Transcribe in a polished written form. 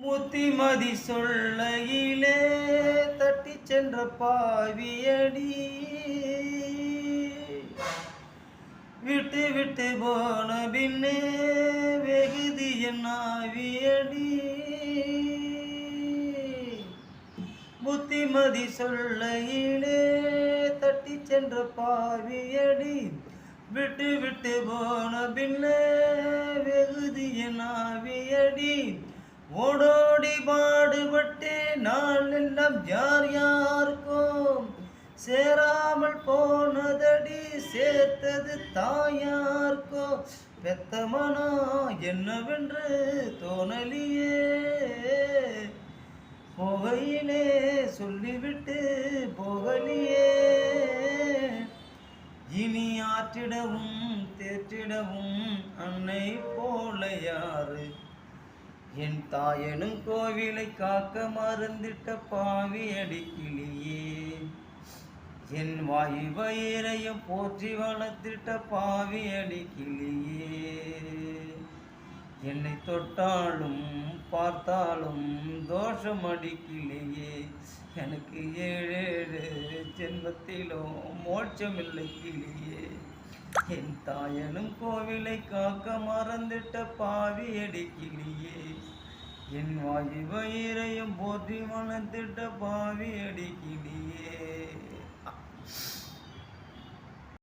புத்திமதி சொல்லையிலே தட்டி சென்ற பாவியடி, விட்டு விட்டு போன பின்னே வெகுதி என் ஆவியடி. புத்திமதி சொல்லையிலே தட்டி சென்ற பாவியடி, விட்டு விட்டு போன பின்னே வெகுதி என் ஆவியடி. ஓடோடி பாடுபட்டே நாள் எல்லாம் யார் யாருக்கும் சேராமல் போனதடி, சேர்த்தது தாயார்க்கோ. பெத்தமனா என்னவென்று தோணலியே, போகையிலே சொல்லிவிட்டு போகலியே. இனி ஆற்றிடவும் தேற்றிடவும் அன்னை போல யாரு, என் தாயனும் கோவிலை காக்க மறந்திட்ட பாவி அடிக்கிளியே. என் வாயு வயிறையும் போற்றி வளர்த்திட்ட பாவி அடிக்கிளியே. என்னை தொட்டாலும் பார்த்தாலும் தோஷம் அடிக்கிலேயே. எனக்கு 7 ஜென்மத்திலும் மோட்சமில்லை கிளியே. என் தாயனும் கோவிலை காக்க மறந்திட்ட பாவி அடிக்கிளியே. என் வாயு வயிறையும் போற்றி வளர்த்திட்ட பாவி அடிக்கிளியே.